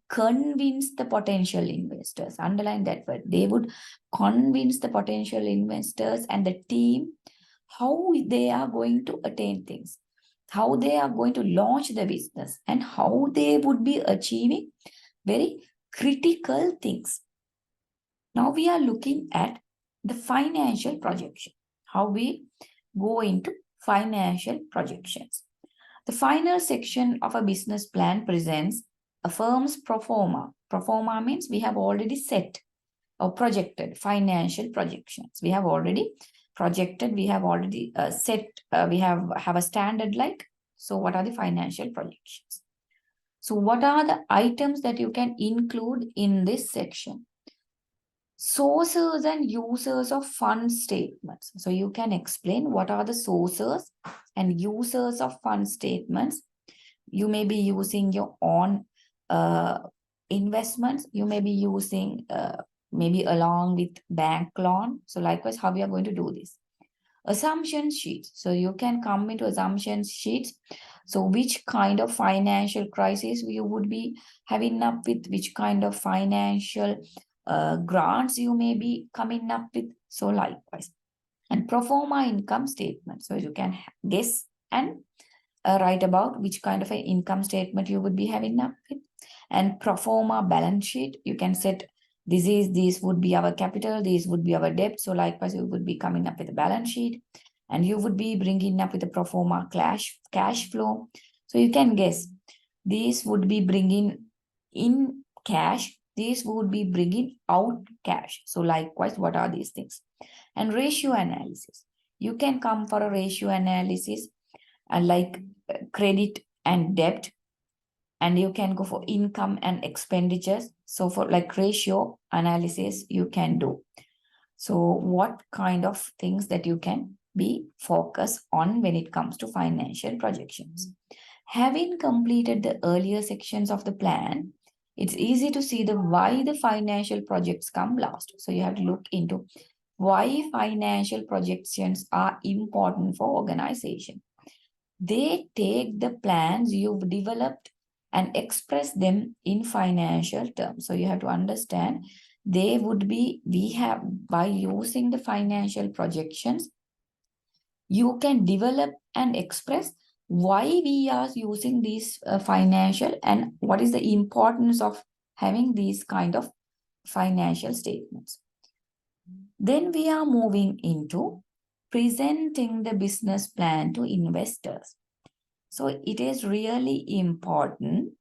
convince the potential investors. Underline that word. They would convince the potential investors and the team how they are going to attain things, how they are going to launch the business, and how they would be achieving very critical things. Now we are looking at the financial projection, how we go into financial projections. The final section of a business plan presents a firm's pro forma. Pro forma means we have already set or projected financial projections. We have already projected, we have already set, we have a standard like. So what are the financial projections? So what are the items that you can include in this section? Sources and users of fund statements. So you can explain what are the sources and users of fund statements. You may be using your own investments. You may be using maybe along with bank loan. So likewise, how we are going to do this? Assumption sheets. So you can come into assumption sheets. So which kind of financial crisis you would be having up with, which kind of financial grants you may be coming up with. So likewise. And pro forma income statement. So you can guess and write about which kind of an income statement you would be having up with. And pro forma balance sheet, you can set this would be our capital, this would be our debt. So likewise, you would be coming up with a balance sheet, and you would be bringing up with a pro forma cash flow. So you can guess this would be bringing in cash, this would be bringing out cash. So likewise, what are these things? And ratio analysis. You can come for a ratio analysis like credit and debt, and you can go for income and expenditures. So for like ratio analysis, you can do. So what kind of things that you can be focused on when it comes to financial projections? Having completed the earlier sections of the plan, it's easy to see the why the financial projects come last. So you have to look into why financial projections are important for organization. They take the plans you've developed and express them in financial terms. So you have to understand they would be, we have, by using the financial projections, you can develop and express why we are using these financial and what is the importance of having these kind of financial statements. Then we are moving into presenting the business plan to investors. So it is really important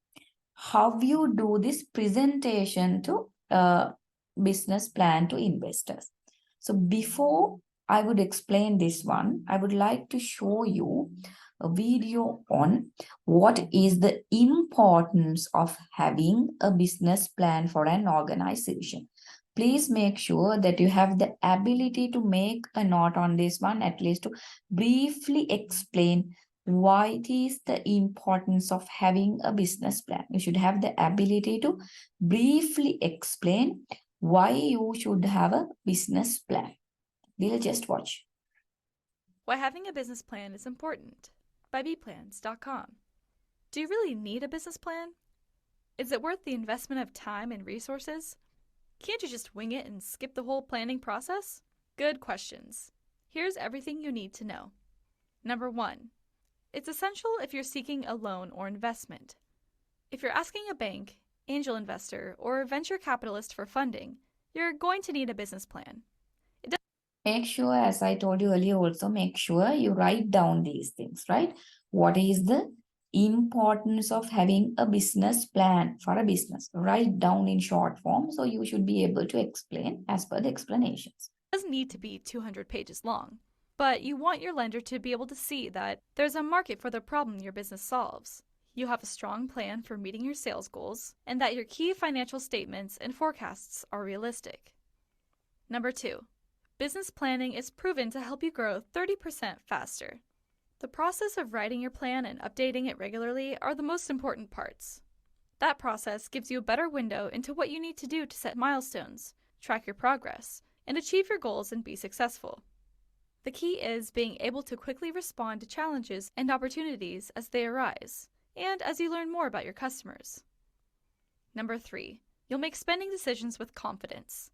how you do this presentation to business plan to investors. So before I would explain this one, I would like to show you a video on what is the importance of having a business plan for an organization. Please make sure that you have the ability to make a note on this one, at least to briefly explain why it is the importance of having a business plan. You should have the ability to briefly explain why you should have a business plan. We'll just watch. Why having a business plan is important by bplans.com. Do you really need a business plan? Is it worth the investment of time and resources? Can't you just wing it and skip the whole planning process? Good questions. Here's everything you need to know. Number 1. It's essential if you're seeking a loan or investment. If you're asking a bank, angel investor, or venture capitalist for funding, you're going to need a business plan. Make sure, as I told you earlier also, make sure you write down these things, right? What is the importance of having a business plan for a business? Write down in short form so you should be able to explain as per the explanations. It doesn't need to be 200 pages long, but you want your lender to be able to see that there's a market for the problem your business solves. You have a strong plan for meeting your sales goals, and that your key financial statements and forecasts are realistic. Number 2. Business planning is proven to help you grow 30% faster. The process of writing your plan and updating it regularly are the most important parts. That process gives you a better window into what you need to do to set milestones, track your progress, and achieve your goals and be successful. The key is being able to quickly respond to challenges and opportunities as they arise, and as you learn more about your customers. Number 3. You'll make spending decisions with confidence.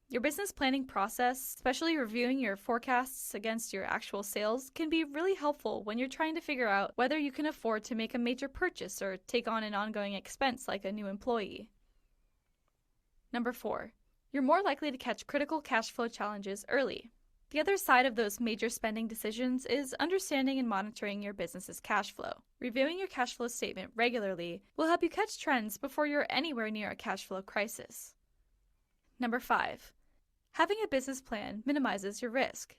Your business planning process, especially reviewing your forecasts against your actual sales, can be really helpful when you're trying to figure out whether you can afford to make a major purchase or take on an ongoing expense like a new employee. Number 4. You're more likely to catch critical cash flow challenges early. The other side of those major spending decisions is understanding and monitoring your business's cash flow. Reviewing your cash flow statement regularly will help you catch trends before you're anywhere near a cash flow crisis. Number 5. Having a business plan minimizes your risk.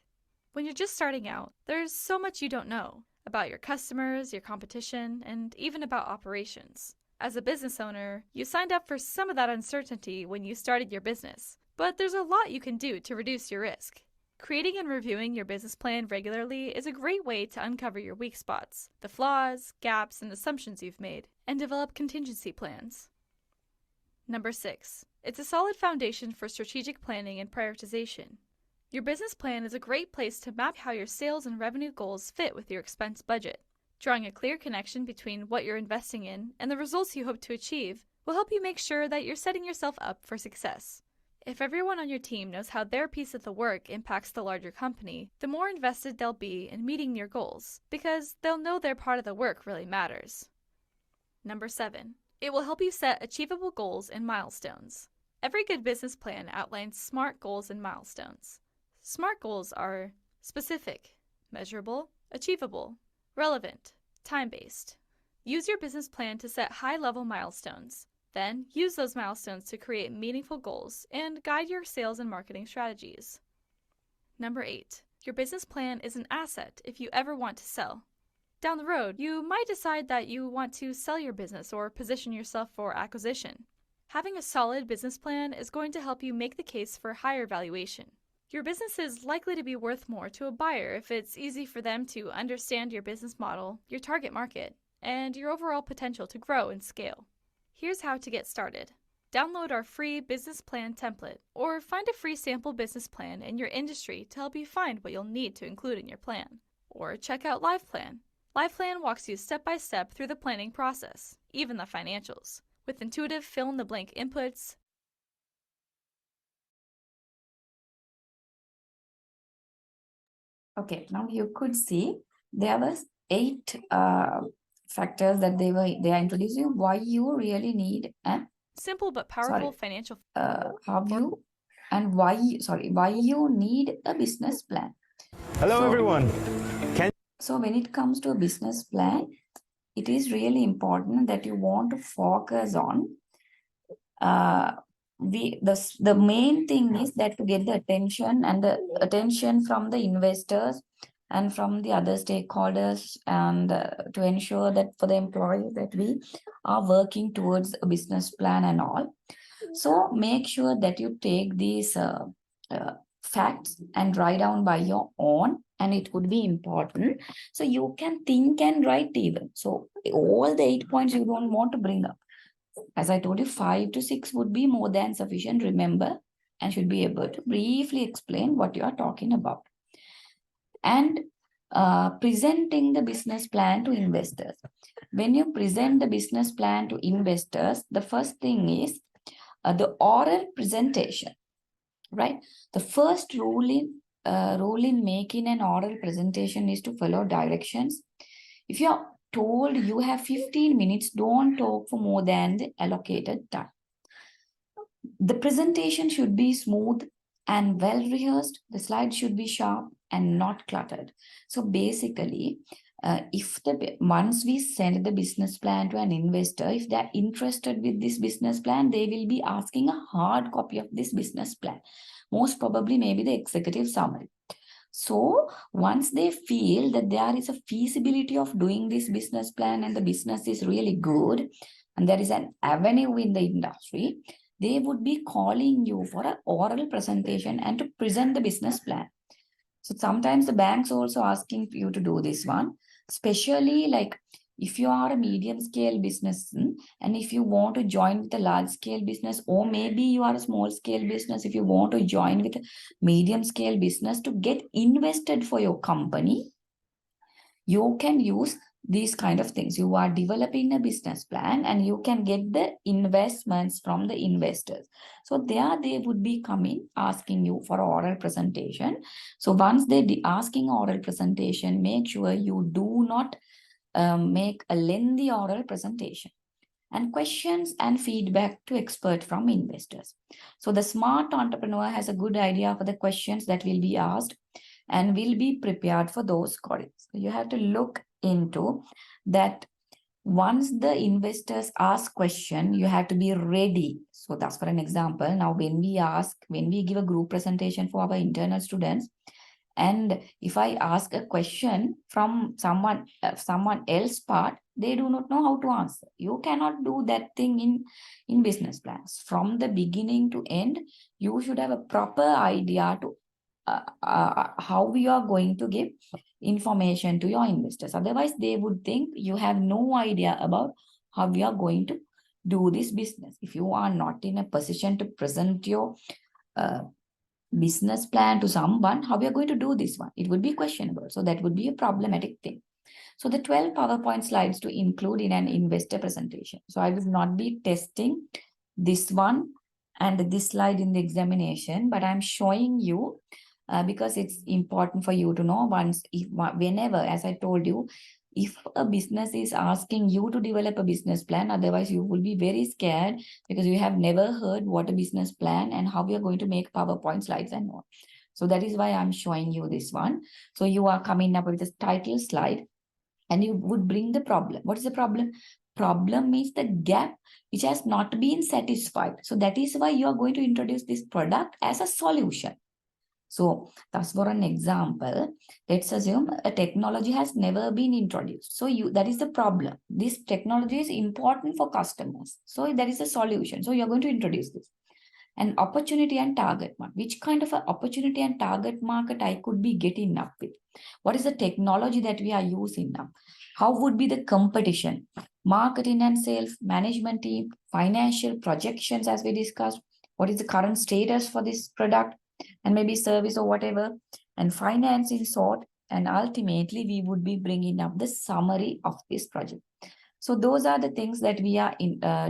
When you're just starting out, there's so much you don't know about your customers, your competition, and even about operations. As a business owner, you signed up for some of that uncertainty when you started your business, But there's a lot you can do to reduce your risk. Creating and reviewing your business plan regularly is a great way to uncover your weak spots, the flaws, gaps, and assumptions you've made, and develop contingency plans. Number 6. It's a solid foundation for strategic planning and prioritization. Your business plan is a great place to map how your sales and revenue goals fit with your expense budget. Drawing a clear connection between what you're investing in and the results you hope to achieve will help you make sure that you're setting yourself up for success. If everyone on your team knows how their piece of the work impacts the larger company, the more invested they'll be in meeting your goals, because they'll know their part of the work really matters. Number 7. It will help you set achievable goals and milestones. Every good business plan outlines SMART goals and milestones. SMART goals are specific, measurable, achievable, relevant, time-based. Use your business plan to set high-level milestones. Then, use those milestones to create meaningful goals and guide your sales and marketing strategies. Number 8. Your business plan is an asset if you ever want to sell. Down the road, you might decide that you want to sell your business or position yourself for acquisition. Having a solid business plan is going to help you make the case for higher valuation. Your business is likely to be worth more to a buyer if it's easy for them to understand your business model, your target market, and your overall potential to grow and scale. Here's how to get started. Download our free business plan template or find a free sample business plan in your industry to help you find what you'll need to include in your plan. Or check out LivePlan. LivePlan walks you step by step through the planning process, even the financials, with intuitive fill-in-the-blank inputs. Okay, now you could see there was 8 factors that they are introducing why you really need an Simple but powerful financial why you need a business plan. Hello everyone. So when it comes to a business plan, it is really important that you want to focus on the main thing is that to get the attention from the investors and from the other stakeholders, and to ensure that for the employees that we are working towards a business plan and all. So make sure that you take these facts and write down by your own, and it would be important. So you can think and write even. So all the 8 points you don't want to bring up. As I told you, 5 to 6 would be more than sufficient. Remember, and should be able to briefly explain what you are talking about. And presenting the business plan to investors. When you present the business plan to investors, the first thing is the oral presentation, right? The first rule in making an oral presentation is to follow directions. If you are told you have 15 minutes, don't talk for more than the allocated time. The presentation should be smooth and well rehearsed. The slides should be sharp and not cluttered. So basically, once we send the business plan to an investor, if they're interested with this business plan, they will be asking a hard copy of this business plan. Most probably maybe the executive summary. So once they feel that there is a feasibility of doing this business plan and the business is really good and there is an avenue in the industry, they would be calling you for an oral presentation and to present the business plan. So sometimes the banks also asking you to do this one, especially like if you are a medium scale business and if you want to join with a large scale business, or maybe you are a small scale business, if you want to join with a medium scale business to get invested for your company, you can use these kind of things. You are developing a business plan and you can get the investments from the investors. So there they would be coming asking you for oral presentation. So once they asking oral presentation, make sure you do not make a lengthy oral presentation, and questions and feedback to expert from investors. So the smart entrepreneur has a good idea for the questions that will be asked and will be prepared for those queries. So you have to look into that. Once the investors ask question, you have to be ready. So that's for an example. Now when we give a group presentation for our internal students, and if I ask a question from someone else part, they do not know how to answer. You cannot do that thing in business plans. From the beginning to end, you should have a proper idea to how you are going to give information to your investors. Otherwise, they would think you have no idea about how you are going to do this business. If you are not in a position to present your business plan to someone, how we are going to do this one? It would be questionable. So that would be a problematic thing. So the 12 PowerPoint slides to include in an investor presentation. So I will not be testing this one and this slide in the examination, but I'm showing you because it's important for you to know whenever, as I told you, if a business is asking you to develop a business plan, otherwise you will be very scared because you have never heard what a business plan and how we are going to make PowerPoint slides and more. So that is why I'm showing you this one. So you are coming up with this title slide and you would bring the problem. What is the problem? Problem means the gap which has not been satisfied. So that is why you are going to introduce this product as a solution. So thus for an example, let's assume a technology has never been introduced. So that is the problem. This technology is important for customers. So that is a solution. So you're going to introduce this. An opportunity and target market. Which kind of an opportunity and target market I could be getting up with? What is the technology that we are using now? How would be the competition? Marketing and sales, management team, financial projections as we discussed. What is the current status for this product and maybe service or whatever? And financing sort. And ultimately, we would be bringing up the summary of this project. So those are the things that we are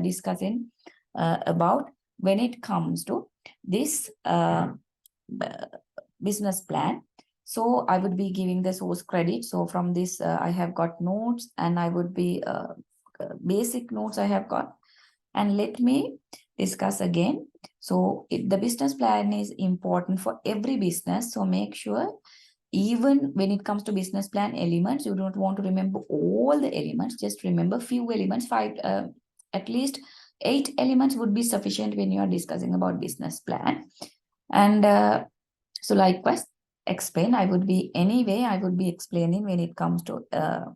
discussing about when it comes to this business plan. So I would be giving the source credit. So from this, I have got notes and I would be basic notes I have got. And let me discuss again. So the business plan is important for every business. So make sure even when it comes to business plan elements, you don't want to remember all the elements, just remember few elements, at least 8 elements would be sufficient when you are discussing about business plan. And so likewise, I would be explaining when it comes to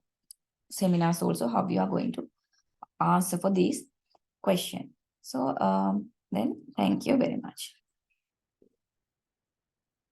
seminars also, how you are going to answer for these question. So then thank you very much.